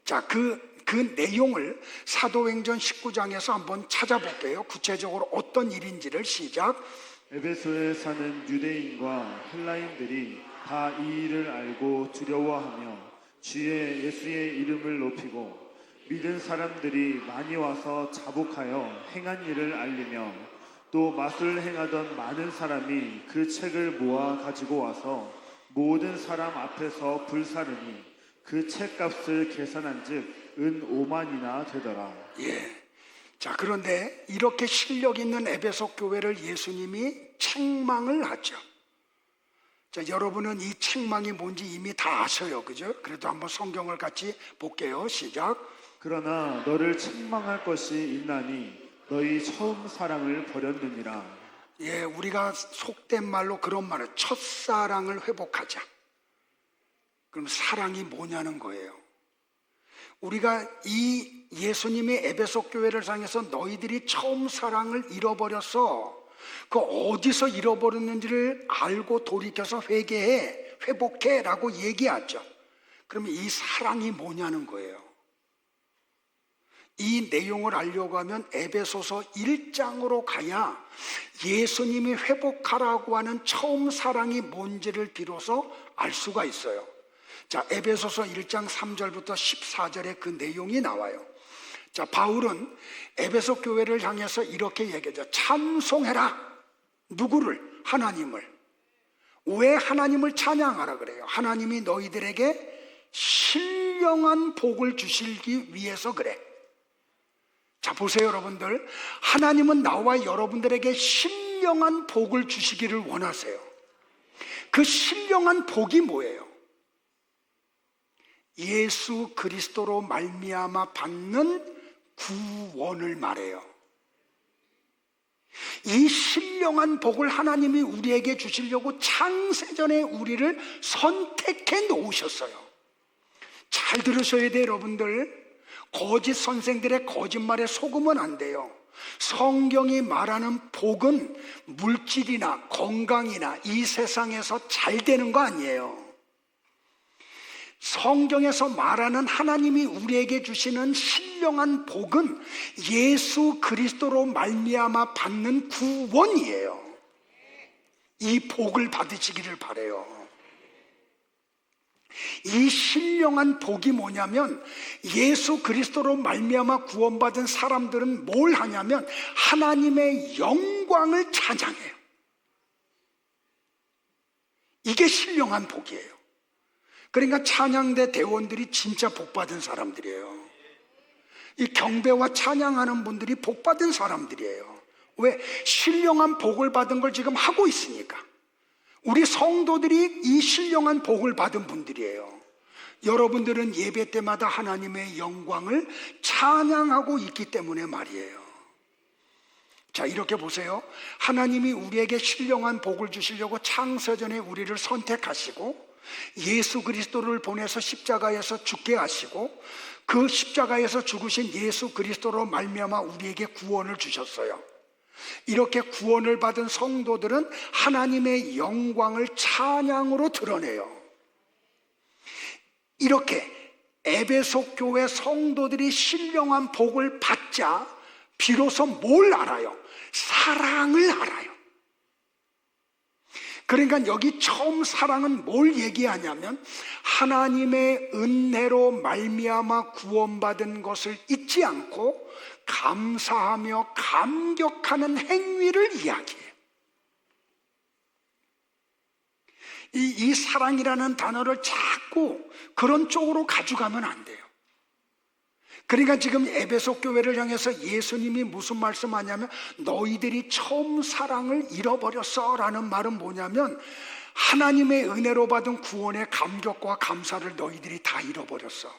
자, 그 내용을 사도행전 19장에서 한번 찾아볼게요. 구체적으로 어떤 일인지를. 시작. 에베소에 사는 유대인과 헬라인들이 다 이 일을 알고 두려워하며 주의 예수의 이름을 높이고 믿은 사람들이 많이 와서 자복하여 행한 일을 알리며 또 마술 행하던 많은 사람이 그 책을 모아 가지고 와서 모든 사람 앞에서 불사르니 그 책값을 계산한즉 은 5만이나 되더라. 예. 자, 그런데 이렇게 실력 있는 에베소 교회를 예수님이 책망을 하죠. 자, 여러분은 이 책망이 뭔지 이미 다 아셔요, 그죠? 그래도 한번 성경을 같이 볼게요. 시작. 그러나 너를 책망할 것이 있나니 너희 처음 사랑을 버렸느니라. 예, 우리가 속된 말로 그런 말을 첫사랑을 회복하자. 그럼 사랑이 뭐냐는 거예요. 우리가 이 예수님의 에베소 교회를 향해서 너희들이 처음 사랑을 잃어버렸어. 그 어디서 잃어버렸는지를 알고 돌이켜서 회개해, 회복해 라고 얘기하죠. 그러면 이 사랑이 뭐냐는 거예요. 이 내용을 알려고 하면 에베소서 1장으로 가야 예수님이 회복하라고 하는 처음 사랑이 뭔지를 비로소 알 수가 있어요. 자, 에베소서 1장 3절부터 14절에 그 내용이 나와요. 자, 바울은 에베소 교회를 향해서 이렇게 얘기하죠. 찬송해라. 누구를? 하나님을. 왜 하나님을 찬양하라 그래요? 하나님이 너희들에게 신령한 복을 주시기 위해서 그래. 자, 보세요, 여러분들. 하나님은 나와 여러분들에게 신령한 복을 주시기를 원하세요. 그 신령한 복이 뭐예요? 예수 그리스도로 말미암아 받는 구원을 말해요. 이 신령한 복을 하나님이 우리에게 주시려고 창세전에 우리를 선택해 놓으셨어요. 잘 들으셔야 돼요, 여러분들. 거짓 선생들의 거짓말에 속으면 안 돼요. 성경이 말하는 복은 물질이나 건강이나 이 세상에서 잘 되는 거 아니에요. 성경에서 말하는 하나님이 우리에게 주시는 신령한 복은 예수 그리스도로 말미암아 받는 구원이에요. 이 복을 받으시기를 바라요. 이 신령한 복이 뭐냐면 예수 그리스도로 말미암아 구원받은 사람들은 뭘 하냐면 하나님의 영광을 찬양해요. 이게 신령한 복이에요. 그러니까 찬양대 대원들이 진짜 복받은 사람들이에요. 이 경배와 찬양하는 분들이 복받은 사람들이에요. 왜? 신령한 복을 받은 걸 지금 하고 있으니까. 우리 성도들이 이 신령한 복을 받은 분들이에요. 여러분들은 예배 때마다 하나님의 영광을 찬양하고 있기 때문에 말이에요. 자, 이렇게 보세요. 하나님이 우리에게 신령한 복을 주시려고 창세전에 우리를 선택하시고 예수 그리스도를 보내서 십자가에서 죽게 하시고 그 십자가에서 죽으신 예수 그리스도로 말미암아 우리에게 구원을 주셨어요. 이렇게 구원을 받은 성도들은 하나님의 영광을 찬양으로 드러내요. 이렇게 에베소 교회 성도들이 신령한 복을 받자 비로소 뭘 알아요? 사랑을 알아요. 그러니까 여기 처음 사랑은 뭘 얘기하냐면 하나님의 은혜로 말미암아 구원받은 것을 잊지 않고 감사하며 감격하는 행위를 이야기해요. 이 사랑이라는 단어를 자꾸 그런 쪽으로 가져가면 안 돼요. 그러니까 지금 에베소 교회를 향해서 예수님이 무슨 말씀하냐면 너희들이 처음 사랑을 잃어버렸어 라는 말은 뭐냐면 하나님의 은혜로 받은 구원의 감격과 감사를 너희들이 다 잃어버렸어.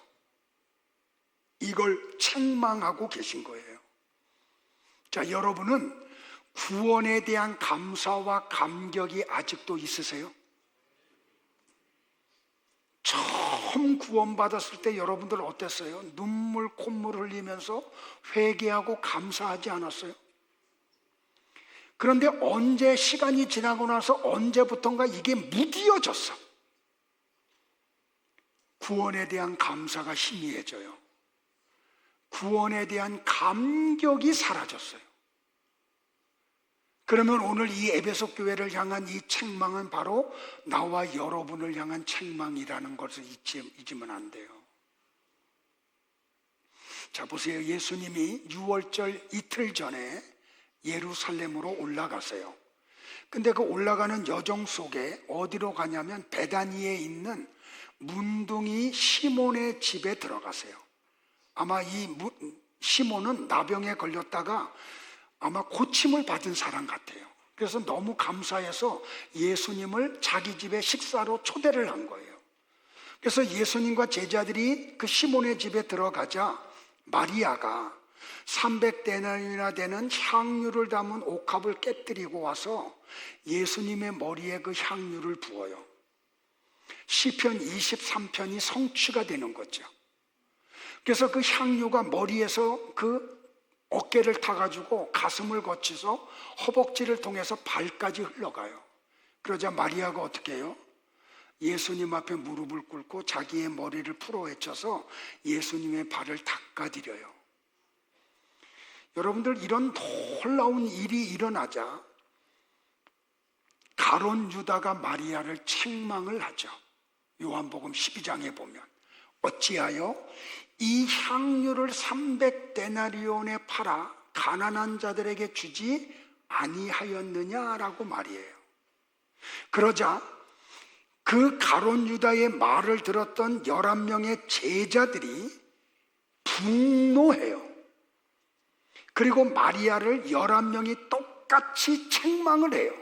이걸 책망하고 계신 거예요. 자, 여러분은 구원에 대한 감사와 감격이 아직도 있으세요? 처음 구원받았을 때 여러분들 어땠어요? 눈물 콧물 흘리면서 회개하고 감사하지 않았어요? 그런데 언제 시간이 지나고 나서 언제부턴가 이게 무디어졌어. 구원에 대한 감사가 희미해져요. 구원에 대한 감격이 사라졌어요. 그러면 오늘 이 에베소 교회를 향한 이 책망은 바로 나와 여러분을 향한 책망이라는 것을 잊으면 안 돼요. 자, 보세요. 예수님이 6월절 이틀 전에 예루살렘으로 올라가세요. 근데 그 올라가는 여정 속에 어디로 가냐면 베다니에 있는 문둥이 시몬의 집에 들어가세요. 아마 이 시몬은 나병에 걸렸다가 아마 고침을 받은 사람 같아요. 그래서 너무 감사해서 예수님을 자기 집에 식사로 초대를 한 거예요. 그래서 예수님과 제자들이 그 시몬의 집에 들어가자 마리아가 300데나리온이나 되는 향유를 담은 옥합을 깨뜨리고 와서 예수님의 머리에 그 향유를 부어요. 시편 23편이 성취가 되는 거죠. 그래서 그 향유가 머리에서 그 어깨를 타가지고 가슴을 거쳐서 허벅지를 통해서 발까지 흘러가요. 그러자 마리아가 어떻게 해요? 예수님 앞에 무릎을 꿇고 자기의 머리를 풀어헤쳐서 예수님의 발을 닦아드려요. 여러분들, 이런 놀라운 일이 일어나자 가룟 유다가 마리아를 책망을 하죠. 요한복음 12장에 보면 어찌하여 이 향유를 300데나리온에 팔아 가난한 자들에게 주지 아니하였느냐라고 말이에요. 그러자 그 가룟 유다의 말을 들었던 11명의 제자들이 분노해요. 그리고 마리아를 11명이 똑같이 책망을 해요.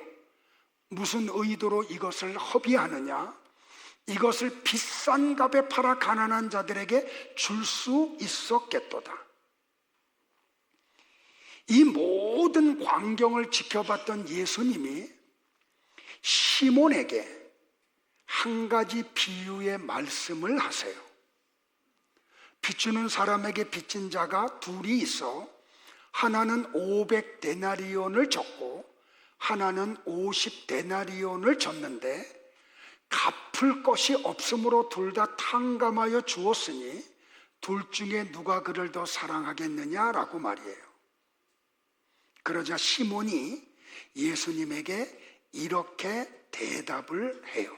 무슨 의도로 이것을 허비하느냐? 이것을 비싼 값에 팔아 가난한 자들에게 줄 수 있었겠도다. 이 모든 광경을 지켜봤던 예수님이 시몬에게 한 가지 비유의 말씀을 하세요. 빚주는 사람에게 빚진 자가 둘이 있어 하나는 500데나리온을 줬고 하나는 50데나리온을 줬는데 갚을 것이 없으므로 둘 다 탕감하여 주었으니 둘 중에 누가 그를 더 사랑하겠느냐라고 말이에요. 그러자 시몬이 예수님에게 이렇게 대답을 해요.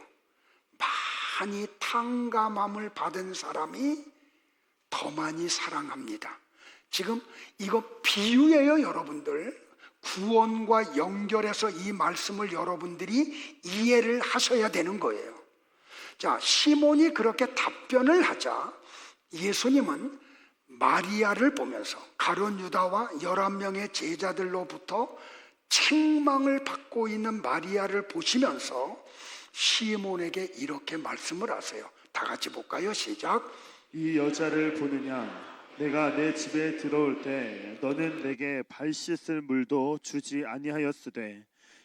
많이 탕감함을 받은 사람이 더 많이 사랑합니다. 지금 이거 비유예요, 여러분들. 구원과 연결해서 이 말씀을 여러분들이 이해를 하셔야 되는 거예요. 자, 시몬이 그렇게 답변을 하자 예수님은 마리아를 보면서 가룟 유다와 11명의 제자들로부터 책망을 받고 있는 마리아를 보시면서 시몬에게 이렇게 말씀을 하세요. 다 같이 볼까요? 시작. 이 여자를 보느냐? 내가 내 집에 들어올 때 너는 내게 발 씻을 물도 주지 아니하였으되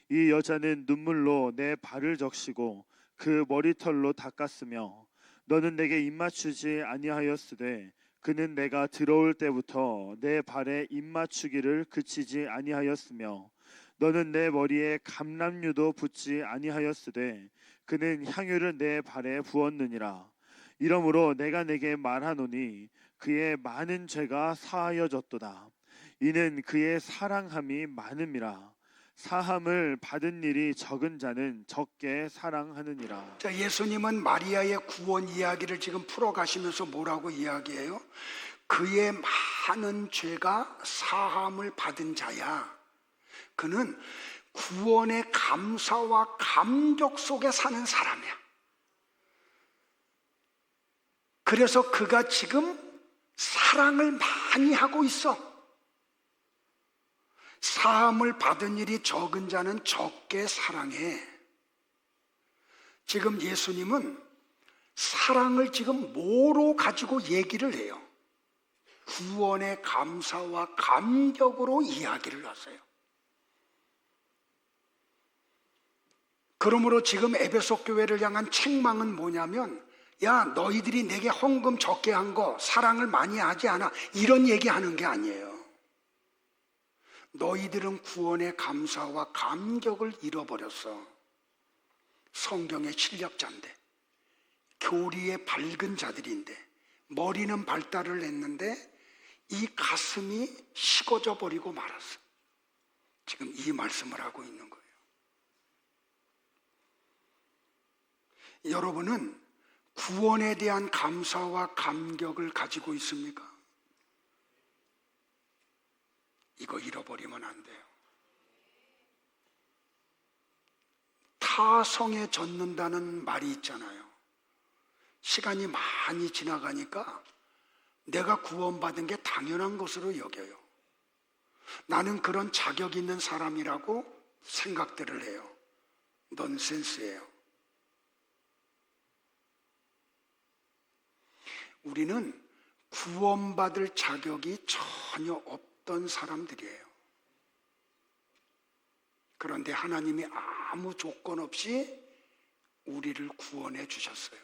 이 여자는 눈물로 내 발을 적시고 그 머리털로 닦았으며 너는 내게 입맞추지 아니하였으되 그는 내가 들어올 때부터 내 발에 입맞추기를 그치지 아니하였으며 너는 내 머리에 감람유도 붓지 아니하였으되 그는 향유를 내 발에 부었느니라. 이러므로 내가 내게 말하노니 그의 많은 죄가 사하여졌도다. 이는 그의 사랑함이 많음이라. 사함을 받은 일이 적은 자는 적게 사랑하느니라. 자, 예수님은 마리아의 구원 이야기를 지금 풀어가시면서 뭐라고 이야기해요? 그의 많은 죄가 사함을 받은 자야. 그는 구원의 감사와 감격 속에 사는 사람이야. 그래서 그가 지금 사랑을 많이 하고 있어. 사함을 받은 일이 적은 자는 적게 사랑해. 지금 예수님은 사랑을 지금 뭐로 가지고 얘기를 해요? 구원의 감사와 감격으로 이야기를 하세요. 그러므로 지금 에베소 교회를 향한 책망은 뭐냐면, 야, 너희들이 내게 헌금 적게 한 거 사랑을 많이 하지 않아, 이런 얘기하는 게 아니에요. 너희들은 구원의 감사와 감격을 잃어버렸어. 성경의 실력자인데, 교리의 밝은 자들인데, 머리는 발달을 했는데 이 가슴이 식어져 버리고 말았어. 지금 이 말씀을 하고 있는 거예요. 여러분은 구원에 대한 감사와 감격을 가지고 있습니까? 이거 잃어버리면 안 돼요. 타성에 젖는다는 말이 있잖아요. 시간이 많이 지나가니까 내가 구원받은 게 당연한 것으로 여겨요. 나는 그런 자격 있는 사람이라고 생각들을 해요. 넌센스예요. 우리는 구원받을 자격이 전혀 없던 사람들이에요. 그런데 하나님이 아무 조건 없이 우리를 구원해 주셨어요.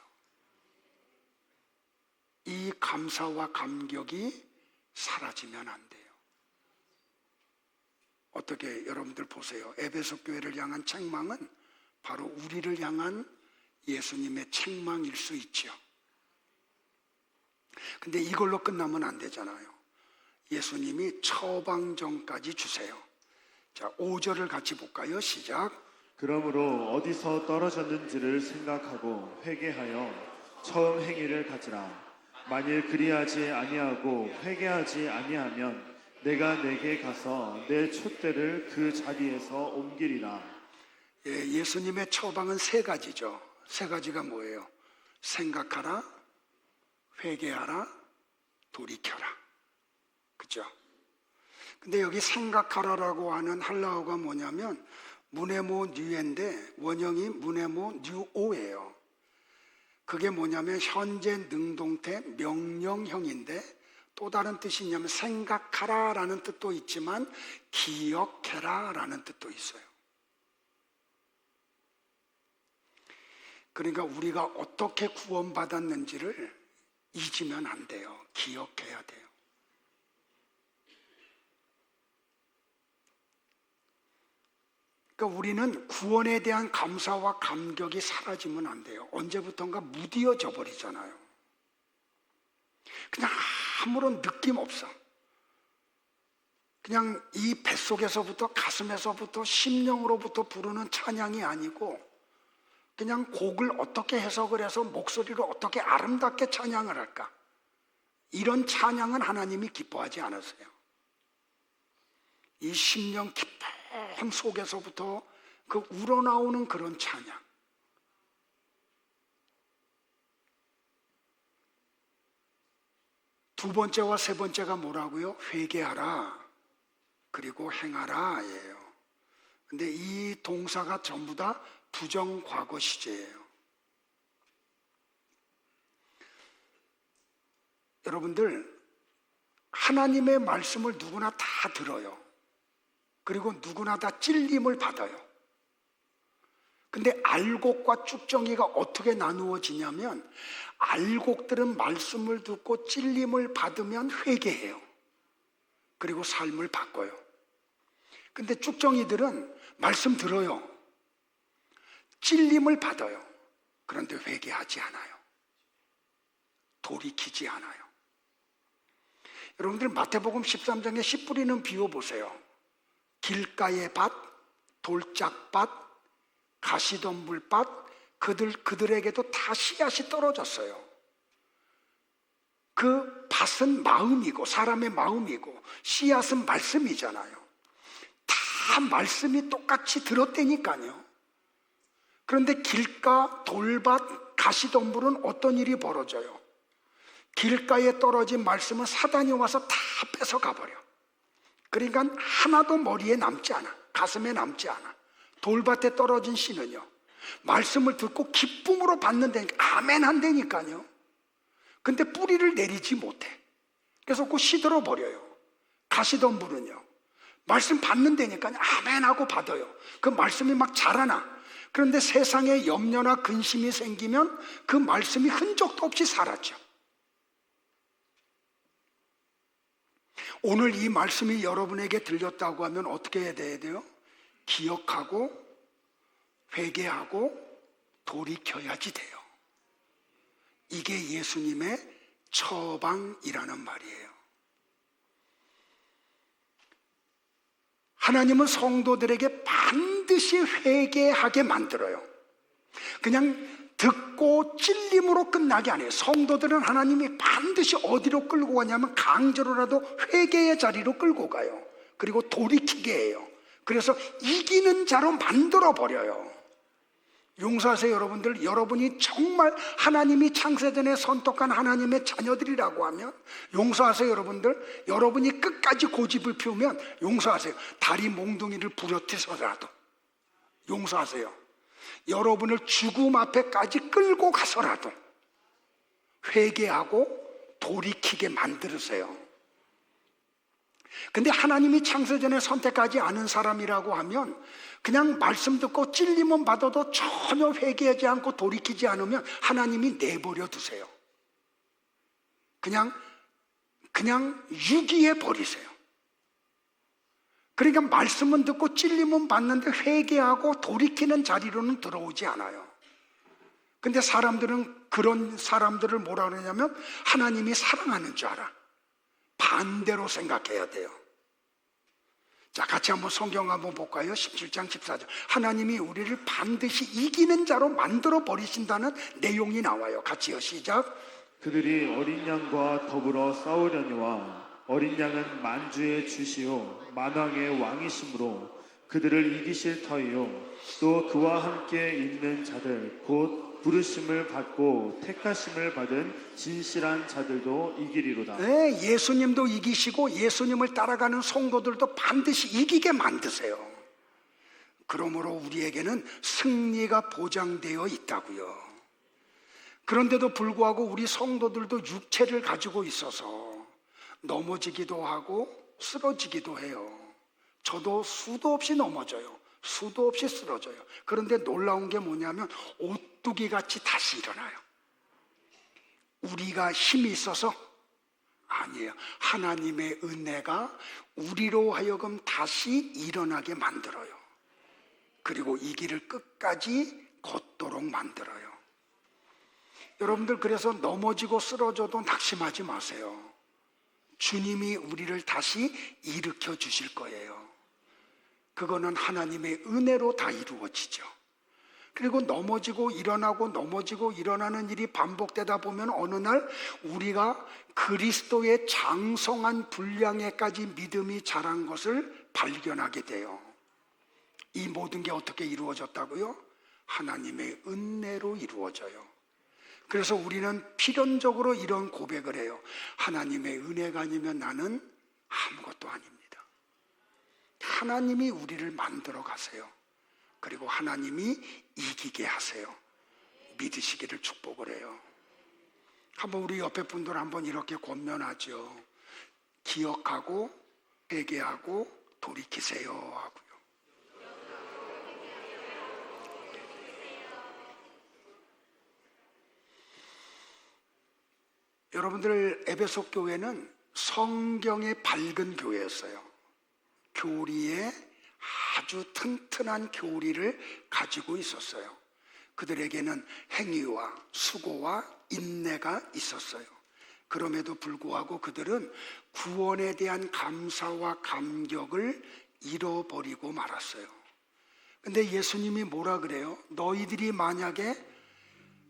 이 감사와 감격이 사라지면 안 돼요. 어떻게 여러분들 보세요. 에베소 교회를 향한 책망은 바로 우리를 향한 예수님의 책망일 수 있죠. 근데 이걸로 끝나면 안 되잖아요. 예수님이 처방전까지 주세요. 자, 5절을 같이 볼까요? 시작. 그러므로 어디서 떨어졌는지를 생각하고 회개하여 처음 행위를 가지라. 만일 그리하지 아니하고 회개하지 아니하면 내가 내게 가서 내 촛대를 그 자리에서 옮기리라. 예수님의 처방은 세 가지죠. 세 가지가 뭐예요? 생각하라, 회개하라, 돌이켜라. 그죠? 근데 여기 생각하라라고 하는 할라어가 뭐냐면 무네모 뉴엔데 원형이 무네모 뉴오예요. 그게 뭐냐면 현재 능동태 명령형인데 또 다른 뜻이 있냐면 생각하라라는 뜻도 있지만 기억해라라는 뜻도 있어요. 그러니까 우리가 어떻게 구원받았는지를 잊으면 안 돼요. 기억해야 돼요. 그러니까 우리는 구원에 대한 감사와 감격이 사라지면 안 돼요. 언제부턴가 무디어져 버리잖아요. 그냥 아무런 느낌 없어. 그냥 이 뱃속에서부터 가슴에서부터 심령으로부터 부르는 찬양이 아니고 그냥 곡을 어떻게 해석을 해서 목소리를 어떻게 아름답게 찬양을 할까? 이런 찬양은 하나님이 기뻐하지 않으세요. 이 심령 깊은 속에서부터 그 우러나오는 그런 찬양. 두 번째와 세 번째가 뭐라고요? 회개하라 그리고 행하라 예요. 근데 이 동사가 전부 다 부정과거 시제예요. 여러분들 하나님의 말씀을 누구나 다 들어요. 그리고 누구나 다 찔림을 받아요. 근데 알곡과 쭉정이가 어떻게 나누어지냐면 알곡들은 말씀을 듣고 찔림을 받으면 회개해요. 그리고 삶을 바꿔요. 근데 쭉정이들은 말씀 들어요. 찔림을 받아요. 그런데 회개하지 않아요. 돌이키지 않아요. 여러분들 마태복음 13장에 씨 뿌리는 비유 보세요. 길가의 밭, 돌짝밭, 가시덤불밭, 그들에게도 다 씨앗이 떨어졌어요. 그 밭은 마음이고 사람의 마음이고 씨앗은 말씀이잖아요. 다 말씀이 똑같이 들었다니까요. 그런데 길가, 돌밭, 가시덤불은 어떤 일이 벌어져요? 길가에 떨어진 말씀은 사단이 와서 다 뺏어가 버려. 그러니까 하나도 머리에 남지 않아. 가슴에 남지 않아. 돌밭에 떨어진 씨는요, 말씀을 듣고 기쁨으로 받는다니까, 아멘 한다니까요. 근데 뿌리를 내리지 못해. 그래서 그 시들어 버려요. 가시덤불은요, 말씀 받는다니까요, 아멘 하고 받아요. 그 말씀이 막 자라나. 그런데 세상에 염려나 근심이 생기면 그 말씀이 흔적도 없이 사라져. 오늘 이 말씀이 여러분에게 들렸다고 하면 어떻게 해야 돼요? 기억하고 회개하고 돌이켜야지 돼요. 이게 예수님의 처방이라는 말이에요. 하나님은 성도들에게 반드시 회개하게 만들어요. 그냥 듣고 찔림으로 끝나게 안 해요. 성도들은 하나님이 반드시 어디로 끌고 가냐면 강제로라도 회개의 자리로 끌고 가요. 그리고 돌이키게 해요. 그래서 이기는 자로 만들어 버려요. 용서하세요, 여러분들. 여러분이 정말 하나님이 창세전에 선택한 하나님의 자녀들이라고 하면, 용서하세요, 여러분들. 여러분이 끝까지 고집을 피우면 용서하세요. 다리 몽둥이를 부러뜨려서라도 용서하세요. 여러분을 죽음 앞에까지 끌고 가서라도 회개하고 돌이키게 만들으세요. 근데 하나님이 창세전에 선택하지 않은 사람이라고 하면 그냥 말씀 듣고 찔림은 받아도 전혀 회개하지 않고 돌이키지 않으면 하나님이 내버려 두세요. 그냥 유기해 버리세요. 그러니까 말씀은 듣고 찔림은 받는데 회개하고 돌이키는 자리로는 들어오지 않아요. 근데 사람들은 그런 사람들을 뭐라 그러냐면 하나님이 사랑하는 줄 알아. 반대로 생각해야 돼요. 자, 같이 한번 성경 한번 볼까요? 17장 14절. 하나님이 우리를 반드시 이기는 자로 만들어 버리신다는 내용이 나와요. 같이요, 시작. 그들이 어린 양과 더불어 싸우려니와 어린 양은 만주의 주시요 만왕의 왕이심으로 그들을 이기실 터이요 또 그와 함께 있는 자들 곧 부르심을 받고 택하심을 받은 진실한 자들도 이기리로다. 네, 예수님도 이기시고 예수님을 따라가는 성도들도 반드시 이기게 만드세요. 그러므로 우리에게는 승리가 보장되어 있다고요. 그런데도 불구하고 우리 성도들도 육체를 가지고 있어서 넘어지기도 하고 쓰러지기도 해요. 저도 수도 없이 넘어져요. 수도 없이 쓰러져요. 그런데 놀라운 게 뭐냐면 오뚜기 같이 다시 일어나요. 우리가 힘이 있어서? 아니에요. 하나님의 은혜가 우리로 하여금 다시 일어나게 만들어요. 그리고 이 길을 끝까지 걷도록 만들어요. 여러분들, 그래서 넘어지고 쓰러져도 낙심하지 마세요. 주님이 우리를 다시 일으켜 주실 거예요. 그거는 하나님의 은혜로 다 이루어지죠. 그리고 넘어지고 일어나고 넘어지고 일어나는 일이 반복되다 보면 어느 날 우리가 그리스도의 장성한 분량에까지 믿음이 자란 것을 발견하게 돼요. 이 모든 게 어떻게 이루어졌다고요? 하나님의 은혜로 이루어져요. 그래서 우리는 필연적으로 이런 고백을 해요. 하나님의 은혜가 아니면 나는 아무것도 아닙니다. 하나님이 우리를 만들어 가세요. 그리고 하나님이 이기게 하세요. 믿으시기를 축복을 해요. 한번 우리 옆에 분들 한번 이렇게 권면하죠. 기억하고 회개하고 돌이키세요 하고요. 여러분들, 에베소 교회는 성경의 밝은 교회였어요. 교리에 아주 튼튼한 교리를 가지고 있었어요. 그들에게는 행위와 수고와 인내가 있었어요. 그럼에도 불구하고 그들은 구원에 대한 감사와 감격을 잃어버리고 말았어요. 근데 예수님이 뭐라 그래요? 너희들이 만약에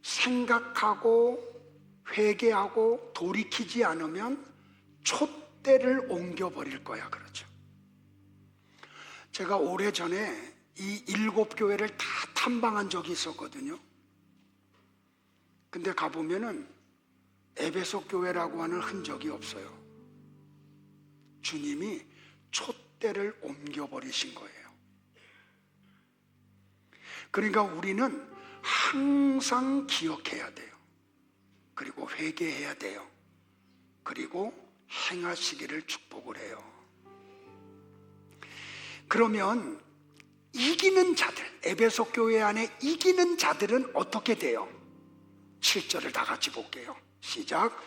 생각하고 회개하고 돌이키지 않으면 촛대를 옮겨버릴 거야, 그러죠. 제가 오래전에 이 7교회를 다 탐방한 적이 있었거든요. 근데 가보면은 에베소 교회라고 하는 흔적이 없어요. 주님이 촛대를 옮겨버리신 거예요. 그러니까 우리는 항상 기억해야 돼요. 그리고 회개해야 돼요. 그리고 행하시기를 축복을 해요. 그러면 이기는 자들, 에베소 교회 안에 이기는 자들은 어떻게 돼요? 7절을 다 같이 볼게요. 시작.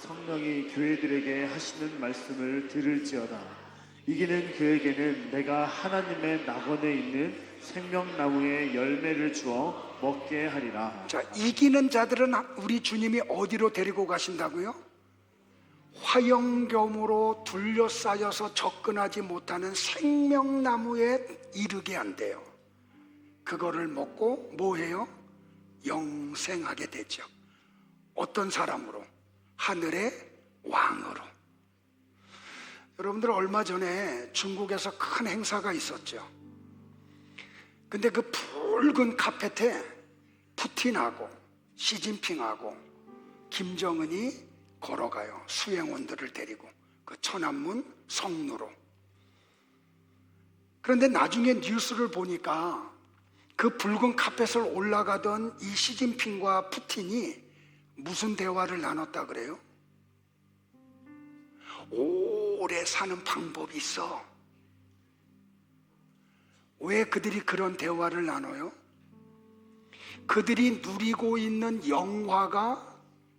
성령이 교회들에게 하시는 말씀을 들을지어다. 이기는 그에게는 내가 하나님의 낙원에 있는 생명나무의 열매를 주어 먹게 하리라. 자, 이기는 자들은 우리 주님이 어디로 데리고 가신다고요? 화영경으로 둘러싸여서 접근하지 못하는 생명나무에 이르게 한대요. 그거를 먹고 뭐해요? 영생하게 되죠. 어떤 사람으로? 하늘의 왕으로. 여러분들 얼마 전에 중국에서 큰 행사가 있었죠. 근데 그 붉은 카펫에 푸틴하고 시진핑하고 김정은이 걸어가요. 수행원들을 데리고 그 천안문 성루로. 그런데 나중에 뉴스를 보니까 그 붉은 카펫을 올라가던 이 시진핑과 푸틴이 무슨 대화를 나눴다 그래요? 오래 사는 방법이 있어. 왜 그들이 그런 대화를 나눠요? 그들이 누리고 있는 영화가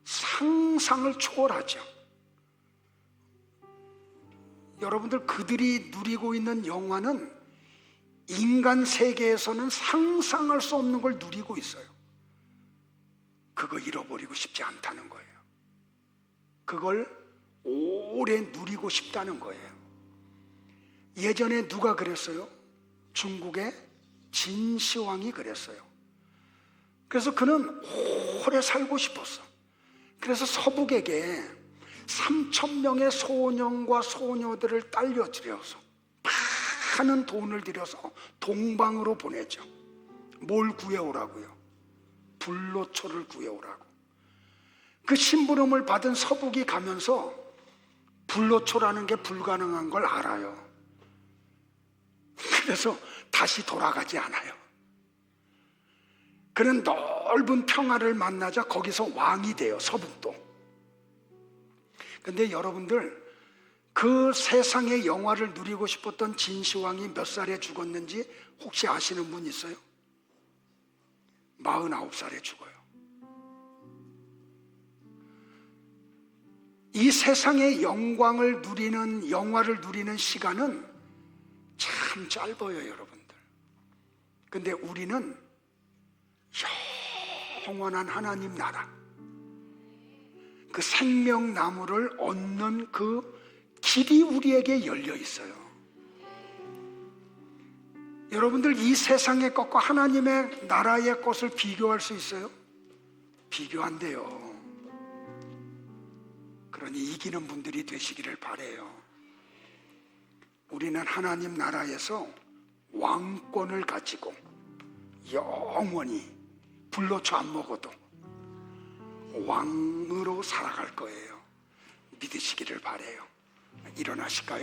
상상을 초월하죠. 여러분들, 그들이 누리고 있는 영화는 인간 세계에서는 상상할 수 없는 걸 누리고 있어요. 그거 잃어버리고 싶지 않다는 거예요. 그걸 오래 누리고 싶다는 거예요. 예전에 누가 그랬어요? 중국의 진시황이 그랬어요. 그래서 그는 오래 살고 싶었어. 그래서 서북에게 3,000명의 소년과 소녀들을 딸려들여서 많은 돈을 들여서 동방으로 보내죠. 뭘 구해오라고요? 불로초를 구해오라고. 그 심부름을 받은 서북이 가면서 불로초라는 게 불가능한 걸 알아요. 그래서 다시 돌아가지 않아요. 그는 넓은 평화를 만나자 거기서 왕이 돼요. 서북도. 근데 여러분들, 그 세상의 영화를 누리고 싶었던 진시황이 몇 살에 죽었는지 혹시 아시는 분 있어요? 49살에 죽어요. 이 세상의 영광을 누리는, 영화를 누리는 시간은 참 짧아요, 여러분들. 근데 우리는 영원한 하나님 나라, 그 생명나무를 얻는 그 길이 우리에게 열려 있어요. 여러분들, 이 세상의 것과 하나님의 나라의 것을 비교할 수 있어요? 비교 안 돼요. 그러니 이기는 분들이 되시기를 바라요. 우리는 하나님 나라에서 왕권을 가지고 영원히 불로초 안 먹어도 왕으로 살아갈 거예요. 믿으시기를 바라요. 일어나실까요?